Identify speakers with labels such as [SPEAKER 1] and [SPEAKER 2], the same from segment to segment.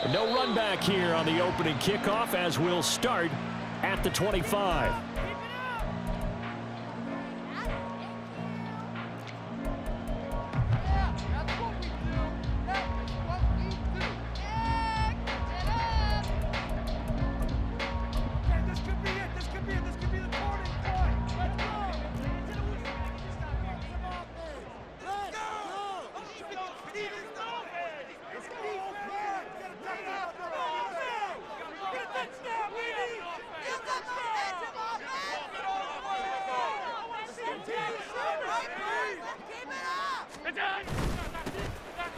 [SPEAKER 1] No run back here on the opening kickoff as we'll start at the 25.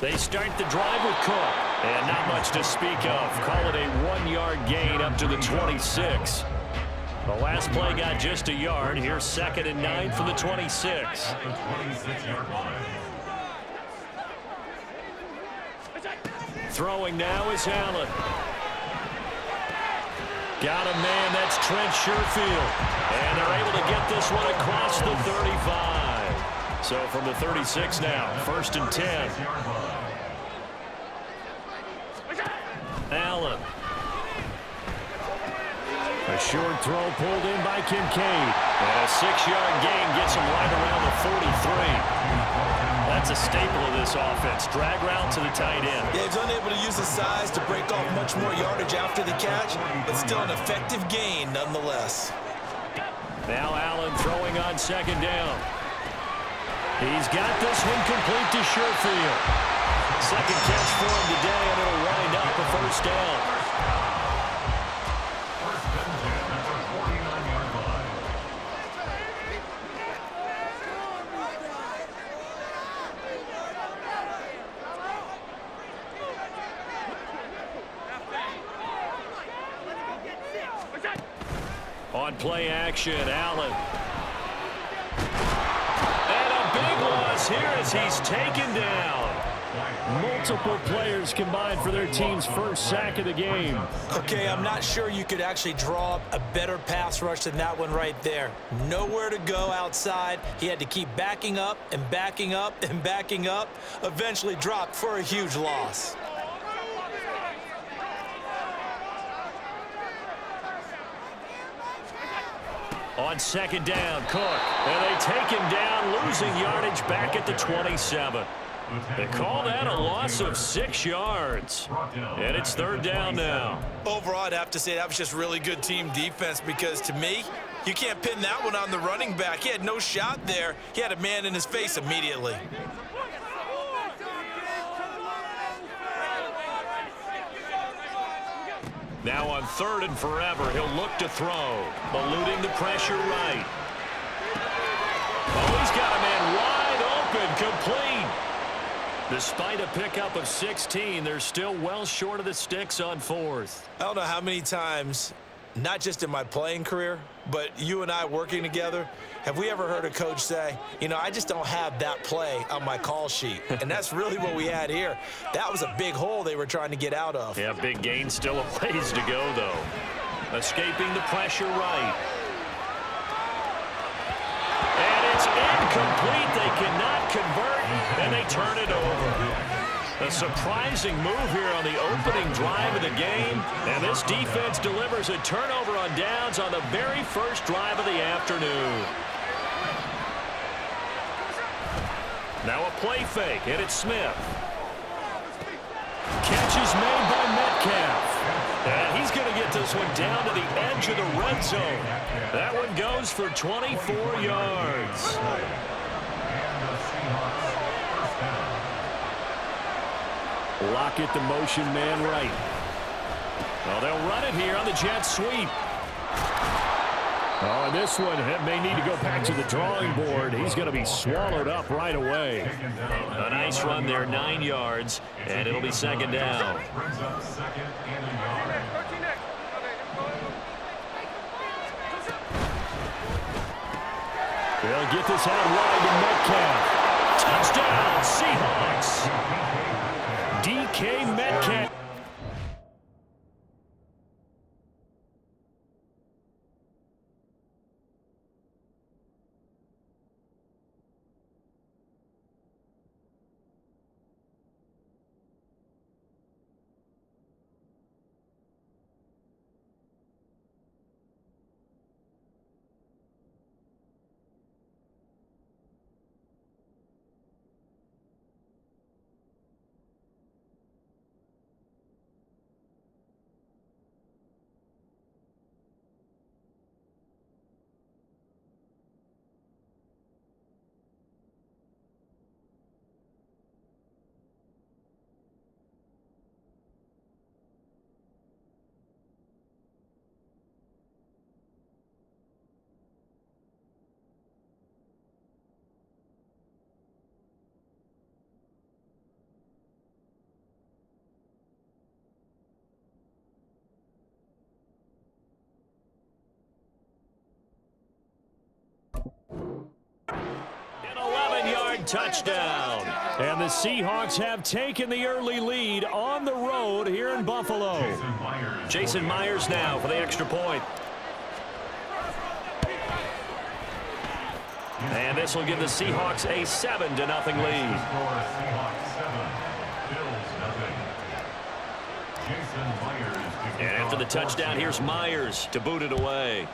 [SPEAKER 1] They start the drive with Cook. And not much to speak of. Call it a 1-yard gain up to the 26. The last play got just a yard. Here's 2nd and 9 from the 26. Throwing now is Allen. Got a man, that's Trent Sherfield. And they're able to get this one across the 35. So from the 36 now, 1st and 10. Allen. A short throw pulled in by Kincaid. And a 6-yard gain gets him right around the 43. That's a staple of this offense. Drag route to the tight end.
[SPEAKER 2] Yeah, he's unable to use his size to break off much more yardage after the catch, but still an effective gain nonetheless.
[SPEAKER 1] Now Allen throwing on 2nd down. He's got this one complete to Sherfield. 2nd catch for him today, and it'll wind up a 1st down. On play action, Allen. And a big loss here as he's taken down. Multiple players combined for their team's first sack of the game.
[SPEAKER 2] Okay, I'm not sure you could actually draw up a better pass rush than that one right there. Nowhere to go outside. He had to keep backing up and backing up and backing up. Eventually dropped for a huge loss.
[SPEAKER 1] On 2nd down, Cook. And they take him down, losing yardage back at the 27. They call that a loss of 6 yards. And it's 3rd down now.
[SPEAKER 2] Overall, I'd have to say that was just really good team defense because, to me, you can't pin that one on the running back. He had no shot there. He had a man in his face immediately.
[SPEAKER 1] Now on 3rd and forever, he'll look to throw. Eluding the pressure right. Oh, he's got a man wide open, complete. Despite a pickup of 16, they're still well short of the sticks on 4th.
[SPEAKER 2] I don't know how many times, not just in my playing career, but you and I working together, have we ever heard a coach say, you know, I just don't have that play on my call sheet. And that's really what we had here. That was a big hole they were trying to get out of.
[SPEAKER 1] Yeah, big gain, still a ways to go, though. Escaping the pressure right. And it's incomplete. They cannot convert, and they turn it over. A surprising move here on the opening drive of the game, and this defense delivers a turnover on downs on the very first drive of the afternoon. Now a play fake, and it's Smith. Catch is made by Metcalf. And he's going to get this one down to the edge of the red zone. That one goes for 24 yards. Lockett, the motion man right. Well, they'll run it here on the jet sweep. Oh, and this one may need to go back to the drawing board. He's going to be swallowed up right away. A nice run there, 9 yards, and it'll be 2nd down. They'll get this out wide to Metcalf. Touchdown, Seahawks. DK Metcalf. long touchdown. And the Seahawks have taken the early lead on the road here in Buffalo. Jason Myers now for the extra point. And this will give the Seahawks a 7-0 lead. And after the touchdown, here's Myers to boot it away.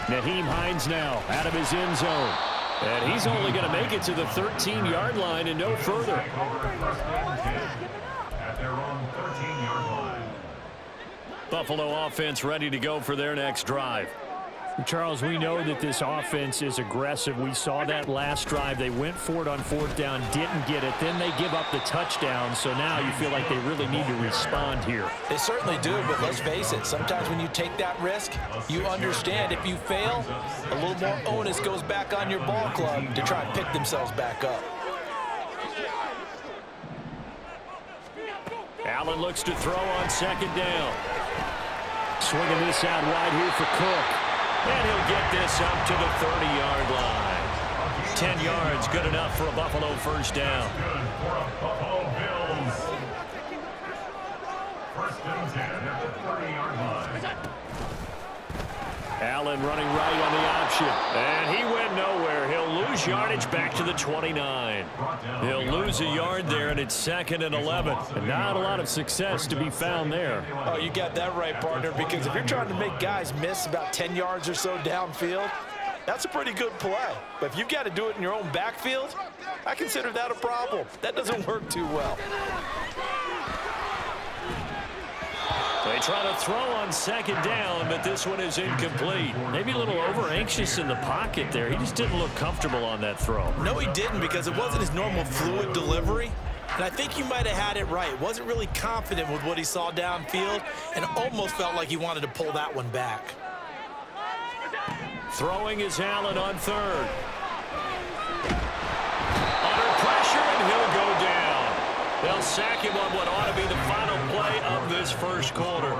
[SPEAKER 1] Nyheim Hines now out of his end zone. And he's only going to make it to the 13-yard line and no further.
[SPEAKER 3] At their own 13-yard line.
[SPEAKER 1] Buffalo offense ready to go for their next drive.
[SPEAKER 4] Charles, we know that this offense is aggressive. We saw that last drive. They went for it on fourth down, didn't get it. Then they give up the touchdown. So now you feel like they really need to respond here.
[SPEAKER 2] They certainly do, but let's face it. Sometimes when you take that risk, you understand if you fail, a little more onus goes back on your ball club to try and pick themselves back up.
[SPEAKER 1] Allen looks to throw on second down. Swinging this out wide here for Cook. And he'll get this up to the 30-yard line. 10 yards, good enough for a Buffalo first down.
[SPEAKER 3] Good for a Buffalo Bills. First and 10 at the 30-yard line.
[SPEAKER 1] Allen running right on the option. And he went nowhere. He'll lose yardage back to the 29. He'll lose a yard there, and it's 2nd and 11.
[SPEAKER 4] And not a lot of success to be found there.
[SPEAKER 2] Oh, you got that right, partner, because if you're trying to make guys miss about 10 yards or so downfield, that's a pretty good play. But if you've got to do it in your own backfield, I consider that a problem. That doesn't work too well.
[SPEAKER 1] They try to throw on second down, but this one is incomplete. Maybe a little over-anxious in the pocket there. He just didn't look comfortable on that throw.
[SPEAKER 2] No, he didn't, because it wasn't his normal fluid delivery. And I think you might have had it right. Wasn't really confident with what he saw downfield and almost felt like he wanted to pull that one back.
[SPEAKER 1] Throwing is Allen on third. Under pressure, and he'll go down. They'll sack him on what ought to be the final play of this first quarter.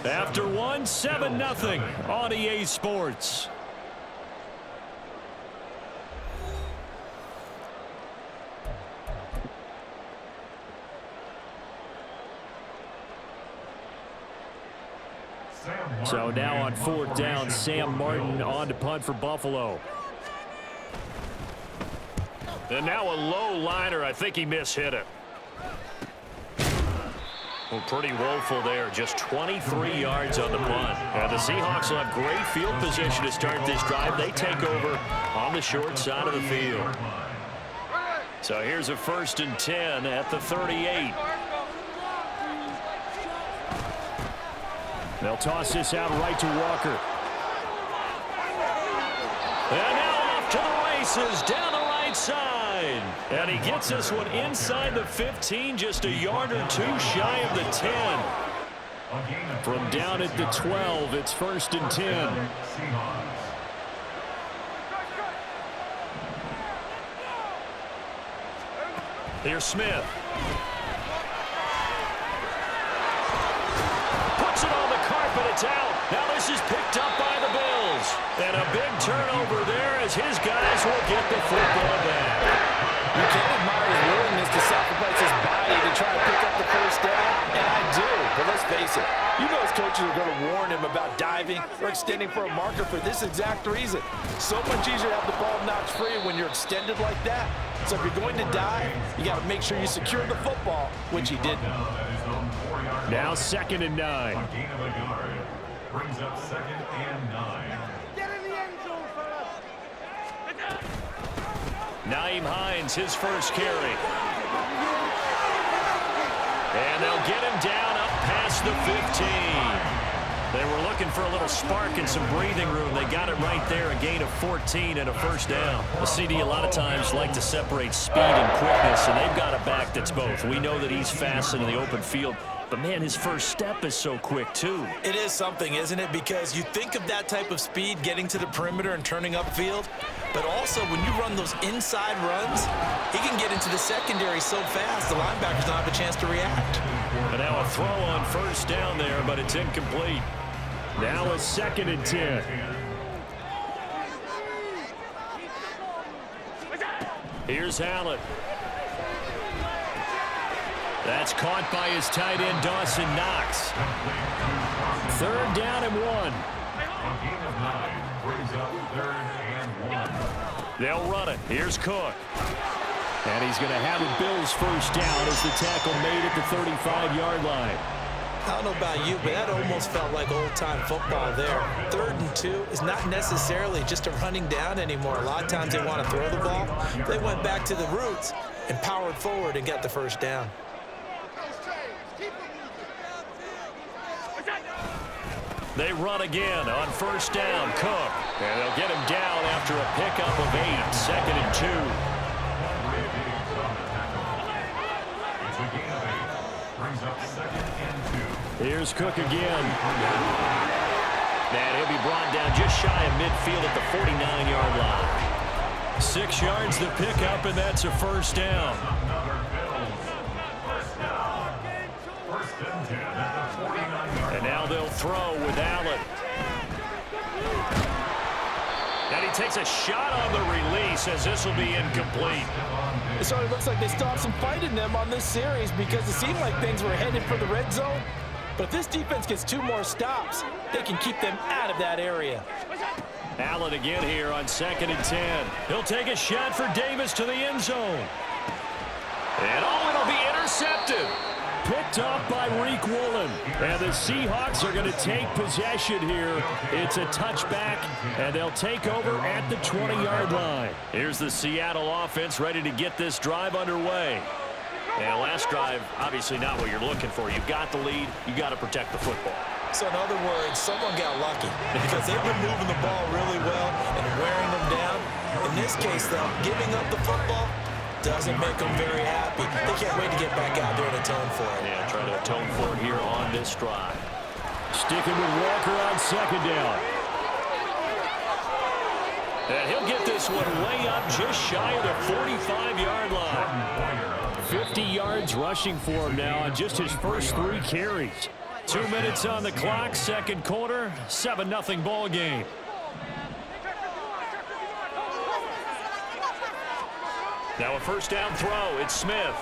[SPEAKER 1] After one, 7-0 on EA Sports.
[SPEAKER 4] So now on fourth down, Sam Martin on to punt for Buffalo.
[SPEAKER 1] And now a low liner. I think he mishit it. Well, pretty woeful there. Just 23 yards on the punt. And the Seahawks will have great field position to start this drive. They take over on the short side of the field. So here's a 1st and 10 at the 38.
[SPEAKER 4] They'll toss this out right to Walker.
[SPEAKER 1] And now off to the races down the right side. And he gets this one inside the 15, just a yard or two shy of the 10.
[SPEAKER 4] From down at the 12, it's 1st and 10.
[SPEAKER 1] Here's Smith. Puts it on the carpet. It's out. Now this is picked up by the Bills. And a big turnover there as his guys will get the football back.
[SPEAKER 2] You can't admire his willingness to sacrifice his body to try to pick up the first down, and I do. But let's face it, you know his coaches are going to warn him about diving or extending for a marker for this exact reason. So much easier to have the ball knocked free when you're extended like that. So if you're going to dive, you got to make sure you secure the football, which he didn't.
[SPEAKER 4] Now 2nd and 9.
[SPEAKER 3] A gain of a yard brings up 2nd and 9.
[SPEAKER 1] Nyheim Hines, his first carry. And they'll get him down up past the 15. They were looking for a little spark and some breathing room. They got it right there, a gain of 14 and a first down. The CD a lot of times like to separate speed and quickness, and they've got a back that's both. We know that he's fast in the open field, but, man, his first step is so quick, too.
[SPEAKER 2] It is something, isn't it? Because you think of that type of speed getting to the perimeter and turning upfield, but also when you run those inside runs, he can get into the secondary so fast the linebackers don't have a chance to react.
[SPEAKER 1] And now a throw on first down there, but it's incomplete.
[SPEAKER 4] Now a 2nd and 10. Here's Allen. That's caught by his tight end, Dawson Knox. 3rd down and 1.
[SPEAKER 3] A gain of 9 brings up 3rd and 1.
[SPEAKER 4] They'll run it. Here's Cook. And he's going to have it Bills first down as the tackle made at the 35-yard line.
[SPEAKER 2] I don't know about you, but that almost felt like old-time football there. 3rd and 2 is not necessarily just a running down anymore. A lot of times they want to throw the ball. They went back to the roots and powered forward and got the first down.
[SPEAKER 4] They run again on 1st down. Cook. And they'll get him down after a pickup of 8. 2nd and 2.
[SPEAKER 3] It's a gain of 8. Brings up 2nd and 2.
[SPEAKER 4] Here's Cook again. And he'll be brought down just shy of midfield at the 49-yard line. 6 yards the pickup, and that's a first down.
[SPEAKER 3] Another Bills. First down. 1st and 10 at the 49-yard.
[SPEAKER 4] And now they'll throw with Allen. And he takes a shot on the release as this will be incomplete.
[SPEAKER 2] It sort of looks like they stopped some fight in them on this series because it seemed like things were headed for the red zone. But if this defense gets 2 more stops, they can keep them out of that area.
[SPEAKER 4] Allen again here on 2nd and 10. He'll take a shot for Davis to the end zone. And it'll be intercepted. Picked off by Reek Woolen. And the Seahawks are going to take possession here. It's a touchback, and they'll take over at the 20-yard line. Here's the Seattle offense ready to get this drive underway. And last drive, obviously not what you're looking for. You've got the lead. You've got to protect the football.
[SPEAKER 2] So in other words, someone got lucky because they've been moving the ball really well and wearing them down. In this case, though, giving up the football doesn't make them very happy. They can't wait to get back out there and atone for it.
[SPEAKER 4] Yeah, trying to atone for it here on this drive. Sticking with Walker on 2nd down. And he'll get this one way up just shy of the 45-yard line. 50 yards rushing for him now on just his first 3 carries. 2 minutes on the clock, 2nd quarter, 7-0 ball game. Now a first down throw. It's Smith.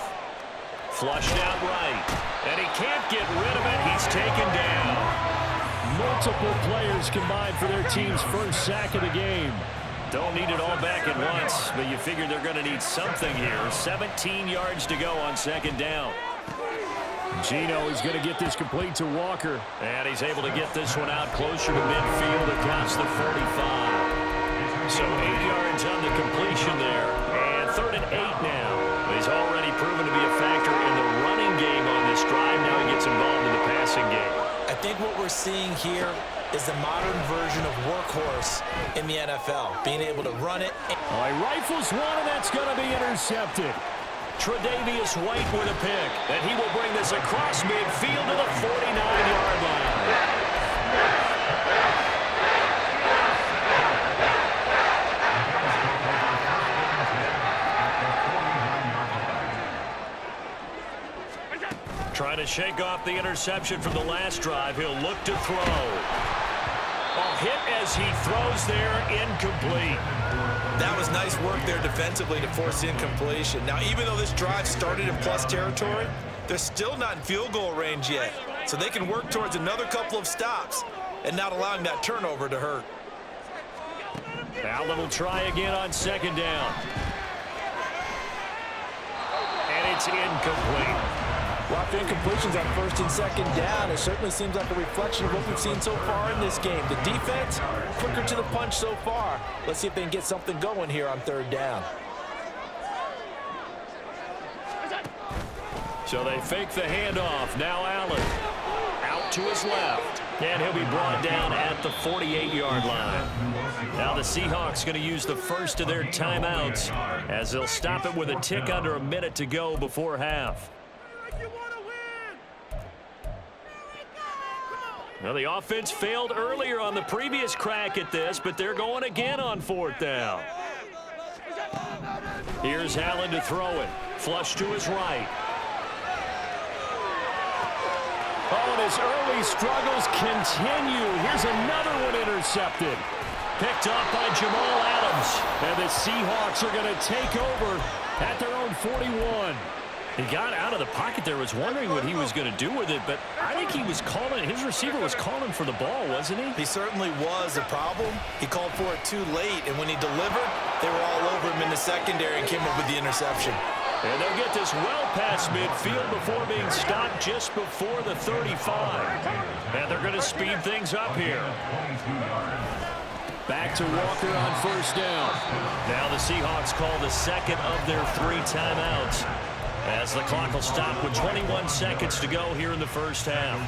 [SPEAKER 4] Flushed out right. And he can't get rid of it. He's taken down. Multiple players combined for their team's first sack of the game. Don't need it all back at once, but you figure they're going to need something here. 17 yards to go on 2nd down. Gino is going to get this complete to Walker. And he's able to get this one out closer to midfield across the 45. So 8 yards on the completion there. And 3rd and 8 now. He's already proven to be a factor in the running game on this drive. Now he gets involved in the passing game.
[SPEAKER 2] I think what we're seeing here is the modern version of workhorse in the NFL. Being able to run it.
[SPEAKER 4] Oh, he rifles one, and that's going to be intercepted. Tre'Davious White with a pick, and he will bring this across midfield to the 49-yard line. Trying to shake off the interception from the last drive. He'll look to throw. A hit as he throws there, incomplete.
[SPEAKER 2] That was nice work there defensively to force incompletion. Now, even though this drive started in plus territory, they're still not in field goal range yet. So they can work towards another couple of stops and not allowing that turnover to hurt.
[SPEAKER 4] Allen will try again on 2nd down. And it's incomplete.
[SPEAKER 2] Lots of incompletions on 1st and 2nd down. It certainly seems like a reflection of what we've seen so far in this game. The defense, quicker to the punch so far. Let's see if they can get something going here on 3rd down.
[SPEAKER 4] So they fake the handoff. Now Allen out to his left. And he'll be brought down at the 48-yard line. Now the Seahawks going to use the first of their timeouts as they'll stop it with a tick under a minute to go before half. Well, the offense failed earlier on the previous crack at this, but they're going again on 4th down. Here's Allen to throw it. Flush to his right. Oh, and his early struggles continue. Here's another one intercepted. picked up by Jamal Adams. And the Seahawks are going to take over at their own 41. He got out of the pocket there, was wondering what he was going to do with it, but I think he was calling, his receiver was calling for the ball, wasn't he?
[SPEAKER 2] He certainly was a problem. He called for it too late, and when he delivered, they were all over him in the secondary and came up with the interception.
[SPEAKER 4] And they'll get this well past midfield before being stopped just before the 35. And they're going to speed things up here. Back to Walker on first down. Now the Seahawks call the second of their 3 timeouts, as the clock will stop with 21 seconds to go here in the first half.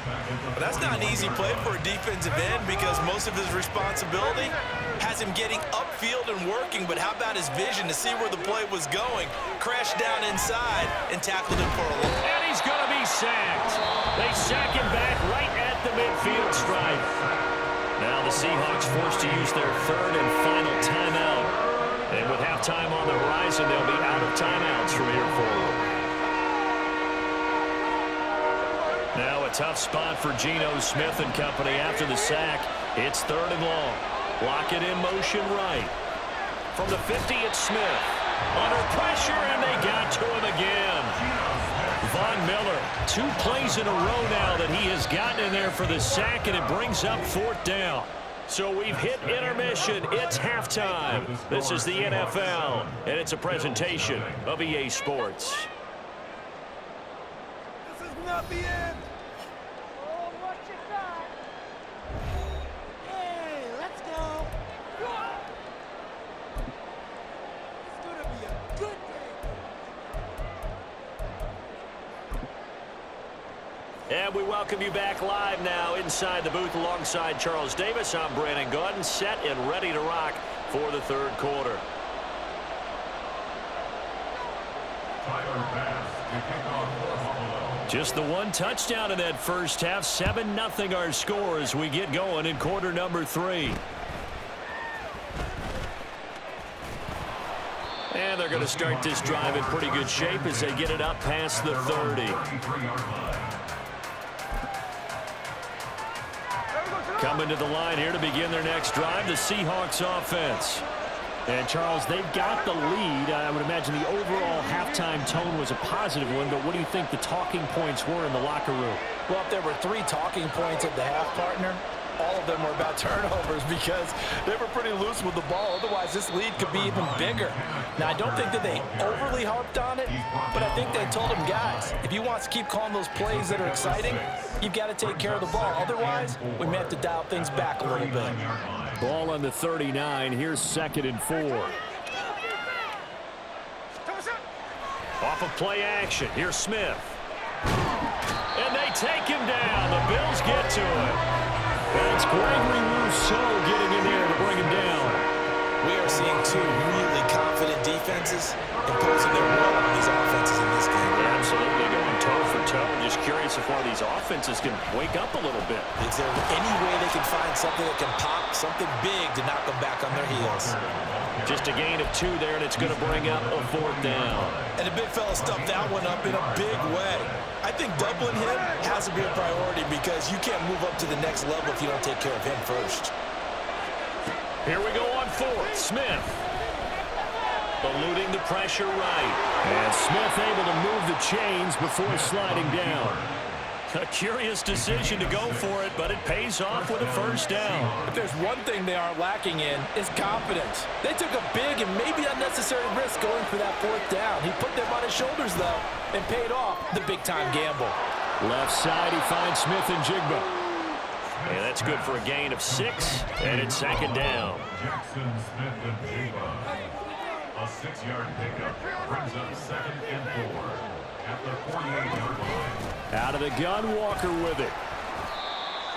[SPEAKER 2] But that's not an easy play for a defensive end because most of his responsibility has him getting upfield and working, but how about his vision to see where the play was going? Crashed down inside and tackled him for a loss.
[SPEAKER 4] And he's going to be sacked. They sack him back right at the midfield stripe. Now the Seahawks forced to use their 3rd and final timeout. And with halftime on the horizon, they'll be out of timeouts from here forward. Now a tough spot for Geno Smith and company after the sack. It's 3rd and long. Lock it in motion right. From the 50, it's Smith. Under pressure, and they got to him again. Von Miller, 2 plays in a row now that he has gotten in there for the sack, and it brings up 4th down. So we've hit intermission. It's halftime. This is the NFL, and it's a presentation of EA Sports.
[SPEAKER 5] This is not the end. Oh, what you got? Hey, let's go. It's going to be a good day.
[SPEAKER 4] And we welcome you back live now inside the booth alongside Charles Davis. I'm Brandon Gordon, set and ready to rock for the 3rd quarter.
[SPEAKER 3] Tyler Bass to kick off for Buffalo.
[SPEAKER 4] Just the 1 touchdown in that first half. 7-0 our score as we get going in quarter number 3. And they're going to start this drive in pretty good shape as they get it up past the 30. Coming to the line here to begin their next drive, the Seahawks offense. And, Charles, they've got the lead. I would imagine the overall halftime tone was a positive one, but what do you think the talking points were in the locker room?
[SPEAKER 2] Well, if there were 3 talking points at the half, partner, all of them were about turnovers because they were pretty loose with the ball. Otherwise, this lead could be even bigger. Now, I don't think that they overly harped on it, but I think they told them, guys, if you want to keep calling those plays that are exciting, you've got to take care of the ball. Otherwise, we may have to dial things back a little bit.
[SPEAKER 4] Ball on the 39. Here's 2nd and 4. Off of play action. Here's Smith. And they take him down. The Bills get to him. That's Gregory Rousseau getting in there to bring him down.
[SPEAKER 2] We are seeing 2 really confident defenses imposing their will on these offenses in this game.
[SPEAKER 4] Absolutely going toe for toe. Just curious if one of these offenses can wake up a little bit.
[SPEAKER 2] Is there any way they can find something that can pop, something big to knock them back on their heels?
[SPEAKER 4] Just a gain of 2 there, and it's going to bring up a 4th down.
[SPEAKER 2] And the big fella stuffed that one up in a big way. I think doubling him has to be a priority because you can't move up to the next level if you don't take care of him first.
[SPEAKER 4] Here we go on 4th. Smith. Eluding the pressure right. And Smith able to move the chains before sliding down. A curious decision to go for it, but it pays off with a 1st down.
[SPEAKER 2] If there's one thing they aren't lacking in, it's confidence. They took a big and maybe unnecessary risk going for that 4th down. He put them on his shoulders, though, and paid off the big-time gamble.
[SPEAKER 4] Left side, he finds Smith and Jigba. And that's good for a gain of 6, and it's 2nd down.
[SPEAKER 3] Jackson Smith and Jigba. A 6-yard pickup brings up 2nd and 4 at the 48-yard line.
[SPEAKER 4] Out of the gun, Walker with it.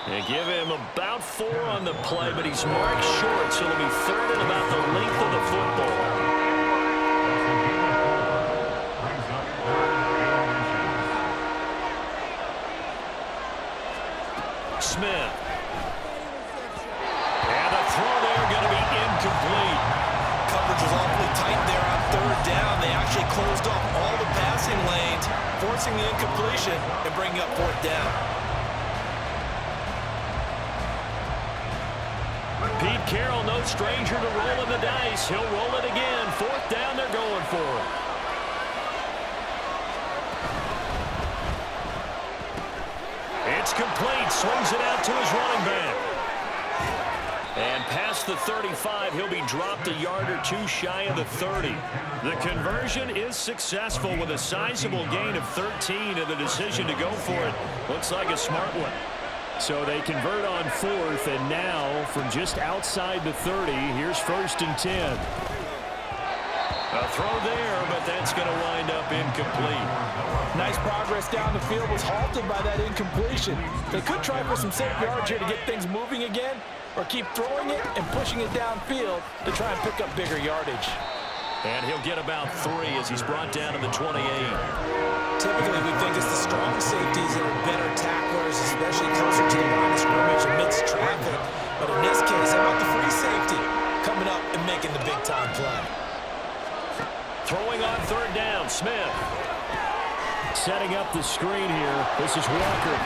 [SPEAKER 4] They give him about 4 on the play, but he's marked short, so it'll be 3rd and about the length of the football. Smith. And the throw there going to be incomplete.
[SPEAKER 2] Coverage was awfully tight there on 3rd down. They actually closed off all the passing lanes, forcing the incompletion and bringing up 4th down.
[SPEAKER 4] Pete
[SPEAKER 1] Carroll, no stranger to rolling the dice. He'll roll it again. 4th down, they're going for it. It's complete. Swings it out to his running back. And past the 35, he'll be dropped a yard or two shy of the 30. The conversion is successful with a sizable gain of 13, and the decision to go for it looks like a smart one. So they convert on 4th, and now from just outside the 30, here's 1st and 10. A throw there, but that's going to wind up incomplete.
[SPEAKER 2] Nice progress down the field was halted by that incompletion. They could try for some safe yards here to get things moving again, or keep throwing it and pushing it downfield to try and pick up bigger yardage.
[SPEAKER 1] And he'll get about 3 as he's brought down to the 28.
[SPEAKER 2] Typically, we think it's the strong safeties that are better tacklers, especially closer to the line of scrimmage amidst traffic. But in this case, how about the free safety coming up and making the big-time play?
[SPEAKER 1] Throwing on 3rd down, Smith.
[SPEAKER 4] Setting up the screen here. This is Walker.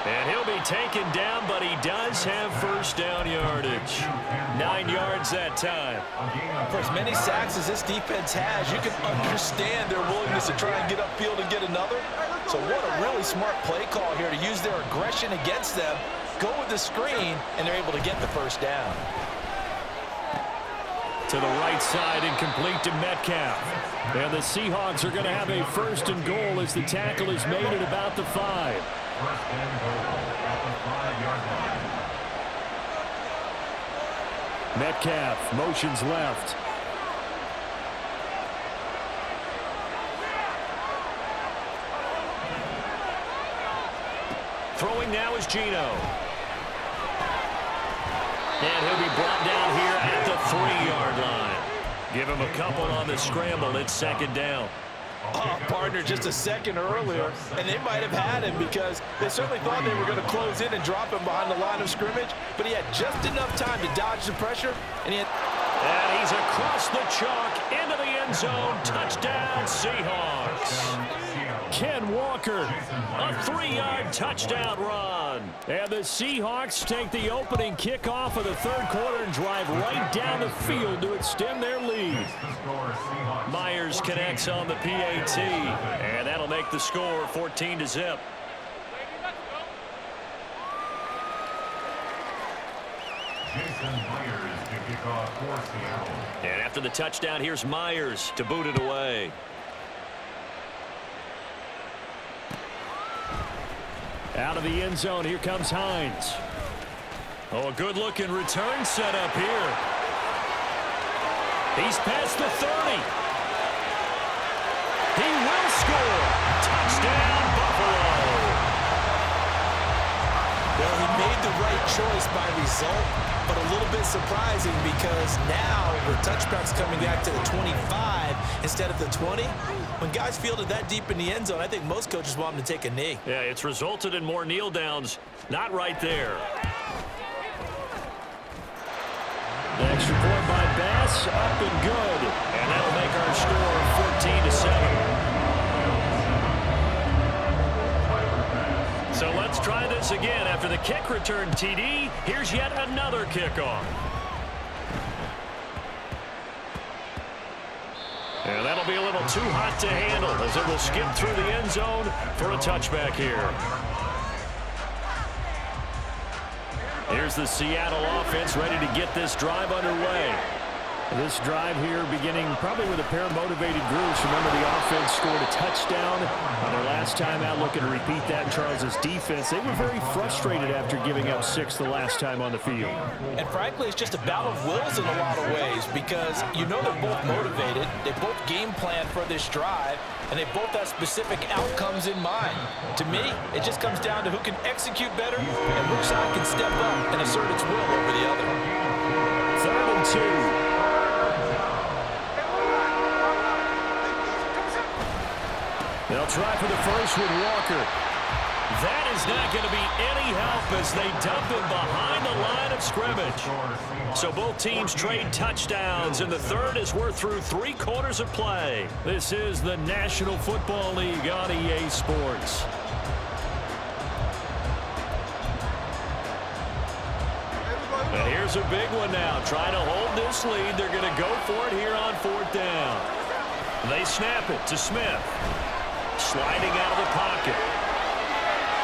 [SPEAKER 1] And he'll be taken down, but he does have 1st down yardage. 9 yards that time.
[SPEAKER 2] For as many sacks as this defense has, you can understand their willingness to try and get upfield and get another. So what a really smart play call here to use their aggression against them, go with the screen, and they're able to get the 1st down.
[SPEAKER 4] To the right side and complete to Metcalf. And the Seahawks are going to have a 1st and goal as the tackle is made at about the 5.
[SPEAKER 3] 1st and goal at the 5-yard line.
[SPEAKER 4] Metcalf motions left.
[SPEAKER 1] Throwing now is Geno. And he'll be brought down here at the 3-yard line. Give him a couple on the scramble. It's 2nd down.
[SPEAKER 2] Oh, partner, just a second earlier, and they might have had him because they certainly thought they were going to close in and drop him behind the line of scrimmage, but he had just enough time to dodge the pressure, and he had...
[SPEAKER 1] And he's across the chalk into the end zone. Touchdown, Seahawks.
[SPEAKER 4] Ken Walker.
[SPEAKER 1] A 3-yard touchdown run.
[SPEAKER 4] And the Seahawks take the opening kickoff of the 3rd quarter and drive right down the field to extend their lead.
[SPEAKER 1] Myers connects on the PAT, and that'll make the score 14-0.
[SPEAKER 3] Jason Myers to kick off for Seattle.
[SPEAKER 1] And after the touchdown, here's Myers to boot it away.
[SPEAKER 4] Out of the end zone, here comes Hines.
[SPEAKER 1] Oh, a good-looking return set up here. He's past the 30. He will score. Touchdown, Buffalo.
[SPEAKER 2] Well, he made the right choice by result, but a little bit surprising because now the touchback's coming back to the 25 instead of the 20. When guys fielded that deep in the end zone, I think most coaches want them to take a knee.
[SPEAKER 1] Yeah, it's resulted in more kneel downs. Not right there.
[SPEAKER 4] The extra point by Bass, up and good.
[SPEAKER 1] And that'll make our score 14-7. So let's try this again. After the kick return TD, here's yet another kickoff. And that'll be a little too hot to handle as it will skip through the end zone for a touchback here. Here's the Seattle offense ready to get this drive underway.
[SPEAKER 4] This drive here beginning probably with a pair of motivated groups. Remember, the offense scored a touchdown on their last time out. Looking to repeat that in Charles's defense. They were very frustrated after giving up 6 the last time on the field.
[SPEAKER 2] And frankly, it's just a battle of wills in a lot of ways because you know they're both motivated. They both game plan for this drive, and they both have specific outcomes in mind. To me, it just comes down to who can execute better and which side can step up and assert its will over the other.
[SPEAKER 4] 3rd and 2. They'll try for the first with Walker.
[SPEAKER 1] That is not going to be any help as they dump him behind the line of scrimmage. So both teams trade touchdowns, and the 3rd as we're through 3 quarters of play.
[SPEAKER 4] This is the National Football League on EA Sports.
[SPEAKER 1] And here's Here's a big one now. Trying to hold this lead. They're going to go for it here on 4th down. They snap it to Smith. Sliding out of the pocket.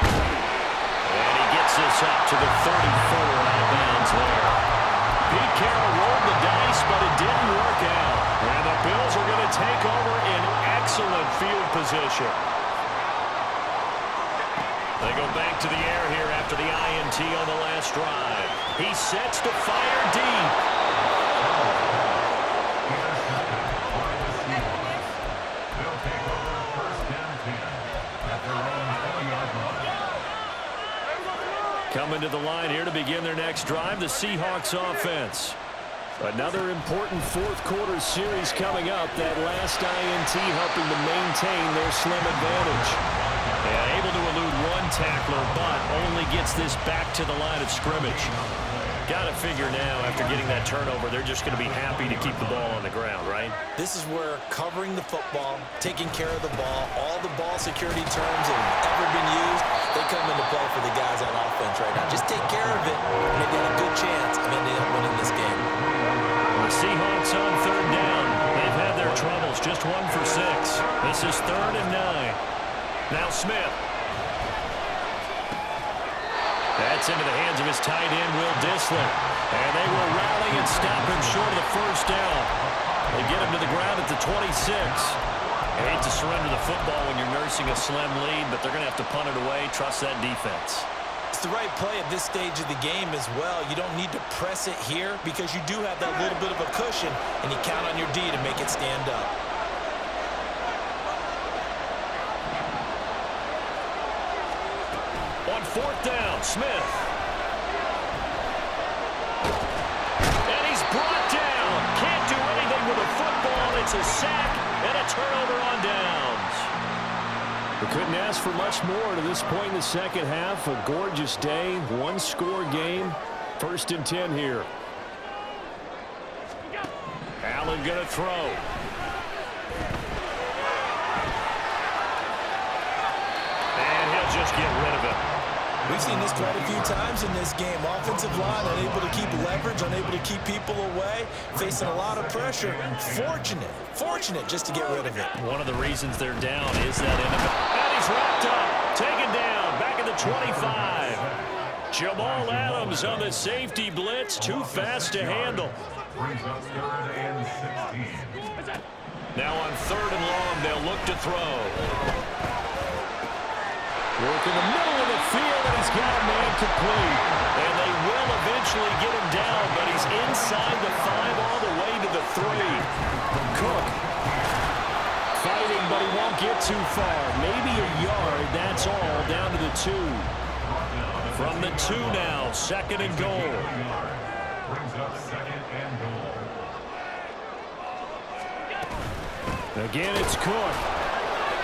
[SPEAKER 1] And he gets this up to the 34 out of bounds there. Pete Carroll rolled the dice, but it didn't work out. And the Bills are going to take over in excellent field position. They go back to the air here after the INT on the last drive. He sets to fire deep.
[SPEAKER 3] They'll take over 1st and 10 at their own 20-yard line.
[SPEAKER 1] Coming to the line here to begin their next drive, the Seahawks offense. Another important 4th quarter series coming up. That last INT helping to maintain their slim advantage. Yeah, able to elude one tackler, but only gets this back to the line of scrimmage. Got to figure now, after getting that turnover, they're just going to be happy to keep the ball on the ground, right?
[SPEAKER 2] This is where covering the football, taking care of the ball, all the ball security terms that have ever been used, they come into play for the guys on offense right now. Just take care of it, and they've got a good chance of ending up winning this game.
[SPEAKER 1] The Seahawks on 3rd down. They've had their troubles, just 1 for 6. This is 3rd and 9. Now Smith. That's into the hands of his tight end, Will Dissler. And they will rally and stop him short of the 1st down. They get him to the ground at the 26. I hate to surrender the football when you're nursing a slim lead, but they're going to have to punt it away. Trust that defense.
[SPEAKER 2] It's the right play at this stage of the game as well. You don't need to press it here because you do have that little bit of a cushion, and you count on your D to make it stand up.
[SPEAKER 1] On 4th down, Smith. And he's brought down. Can't do anything with a football. It's a sack and a turnover on downs.
[SPEAKER 4] We couldn't ask for much more to this point in the second half. A gorgeous day, 1-score game. 1st and 10 here.
[SPEAKER 1] Allen going to throw. And he'll just get rid of it.
[SPEAKER 2] We've seen this quite a few times in this game. Offensive line unable to keep leverage, unable to keep people away, facing a lot of pressure. Fortunate just to get rid of it.
[SPEAKER 1] One of the reasons they're down is that and he's wrapped up, taken down, back at the 25. Jamal Adams on the safety blitz, too fast to handle.
[SPEAKER 3] Brings up 3rd and 16.
[SPEAKER 1] Now on 3rd and long, they'll look to throw. Work in the middle of the field, and he's got a man complete. And they will eventually get him down, but he's inside the 5 all the way to the 3. Cook fighting, but he won't get too far. Maybe a yard, that's all, down to the 2. From the 2 now, 2nd and goal.
[SPEAKER 3] Brings up 2nd and goal.
[SPEAKER 4] Again, it's Cook.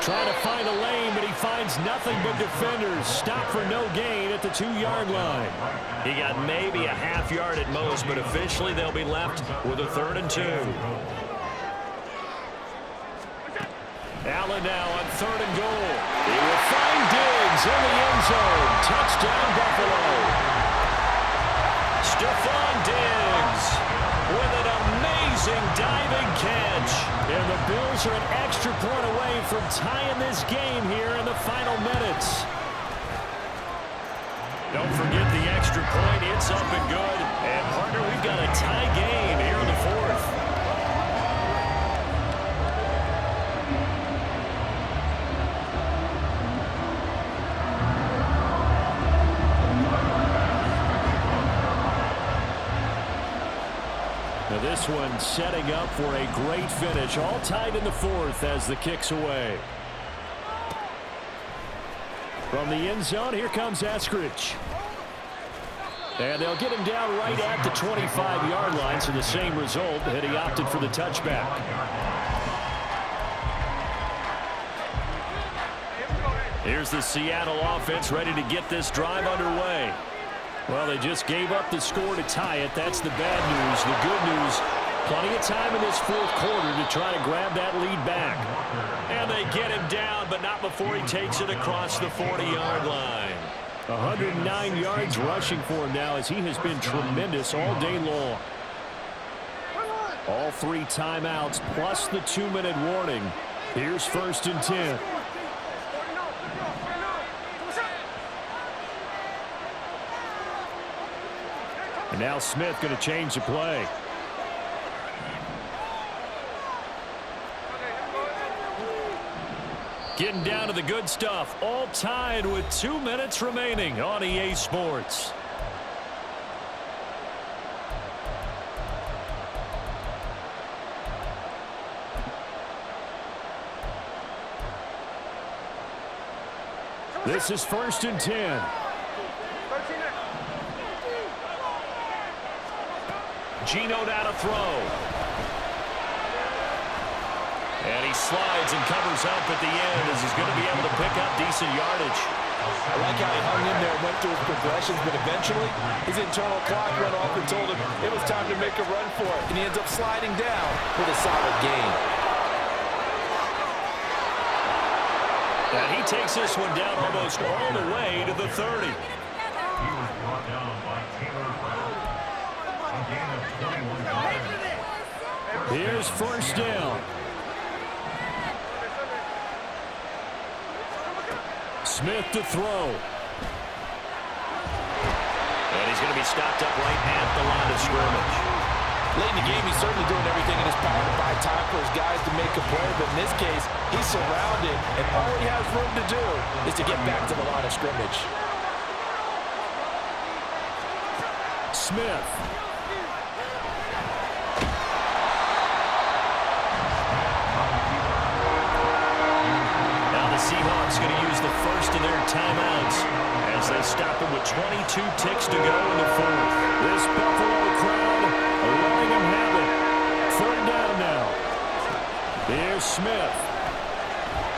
[SPEAKER 4] Trying to find a lane, but he finds nothing but defenders. Stop for no gain at the 2-yard line.
[SPEAKER 1] He got maybe a half yard at most, but officially they'll be left with a 3rd and 2. Allen now on 3rd and goal. He will find Diggs in the end zone. Touchdown, Buffalo. Stephon Diggs with an amazing diving catch.
[SPEAKER 4] And the Bills are an extra point away from tying this game here in the final minutes.
[SPEAKER 1] Don't forget the extra point. It's up and good. And, partner, we've got a tie game here in the 4th.
[SPEAKER 4] Now this one setting up for a great finish. All tied in the 4th as the kick's away. From the end zone, here comes Eskridge. And they'll get him down right at the 25-yard line, so the same result, and he opted for the touchback.
[SPEAKER 1] Here's the Seattle offense ready to get this drive underway.
[SPEAKER 4] Well, they just gave up the score to tie it. That's the bad news. The good news, plenty of time in this 4th quarter to try to grab that lead back.
[SPEAKER 1] And they get him down, but not before he takes it across the 40-yard line.
[SPEAKER 4] 109 yards rushing for him now as he has been tremendous all day long. All 3 timeouts plus the 2-minute warning. Here's 1st and 10. And now Smith going to change the play. Getting down to the good stuff. All tied with 2 minutes remaining on EA Sports. This is 1st and 10. Geno down to throw. And he slides and covers up at the end as he's going to be able to pick up decent yardage.
[SPEAKER 2] I like how he hung in there and went through his progressions, but eventually his internal clock went off and told him it was time to make a run for it. And he ends up sliding down with a solid gain.
[SPEAKER 1] And he takes this one down almost all the way to the 30.
[SPEAKER 3] He was brought down by Taylor Brown. A gain of 21 yards.
[SPEAKER 4] Here's 1st down. Smith to throw.
[SPEAKER 1] And he's going to be stopped up right at the line of scrimmage.
[SPEAKER 2] Late in the game, he's certainly doing everything in his power to buy time for his guys to make a play, but in this case, he's surrounded, and all he has room to do is to get back to the line of scrimmage.
[SPEAKER 4] Smith.
[SPEAKER 1] Now the Seahawks going to use the first of their timeouts as they stop him with 22 ticks to go in the 4th.
[SPEAKER 4] This Buffalo crowd letting him have it. 3rd down now. Here's Smith.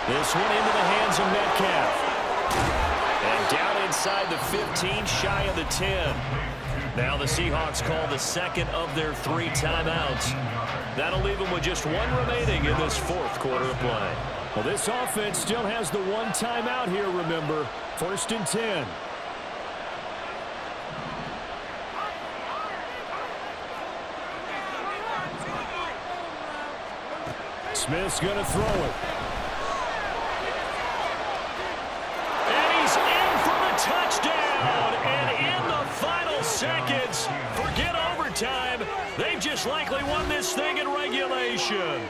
[SPEAKER 4] This one into the hands of Metcalf.
[SPEAKER 1] And down inside the 15, shy of the 10. Now the Seahawks call the 2nd of their 3 timeouts. That'll leave them with just 1 remaining in this 4th quarter of play.
[SPEAKER 4] Well, this offense still has the 1 timeout here, remember. 1st and 10. Smith's going to throw it.
[SPEAKER 1] And he's in for the touchdown. And in the final seconds, forget overtime. They've just likely won this thing in regulation.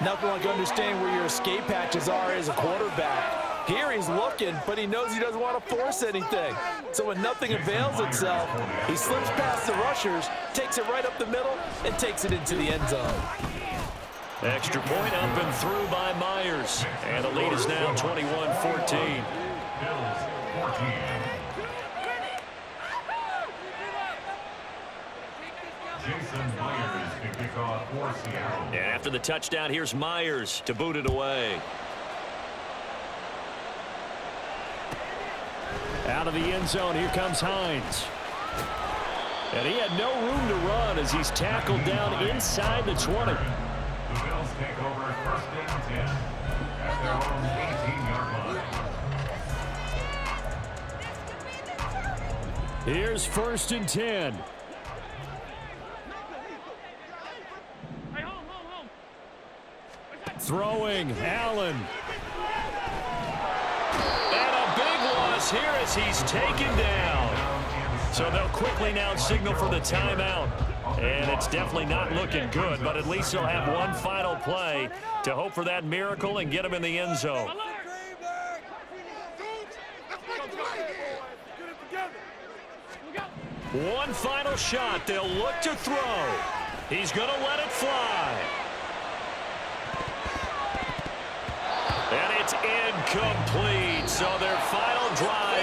[SPEAKER 2] Nothing like understanding where your escape hatches are as a quarterback. Here he's looking, but he knows he doesn't want to force anything. So when nothing avails itself, he slips past the rushers, takes it right up the middle, and takes it into the end zone.
[SPEAKER 1] Extra point up and through by Myers. And the lead is now 21-14.
[SPEAKER 3] Bills 14. Jason Myers can kick off for Seattle.
[SPEAKER 1] And after the touchdown, here's Myers to boot it away.
[SPEAKER 4] Out of the end zone, here comes Hines. And he had no room to run as he's tackled down inside the 20.
[SPEAKER 3] The Bills take over 1st and 10 at their own 18-yard line.
[SPEAKER 4] Here's 1st and 10. Throwing, Allen.
[SPEAKER 1] And a big loss here as he's taken down. So they'll quickly now signal for the timeout. And it's definitely not looking good, but at least they'll have 1 final play to hope for that miracle and get him in the end zone. One final shot. They'll look to throw. He's going to let it fly. And it's incomplete. So their final drive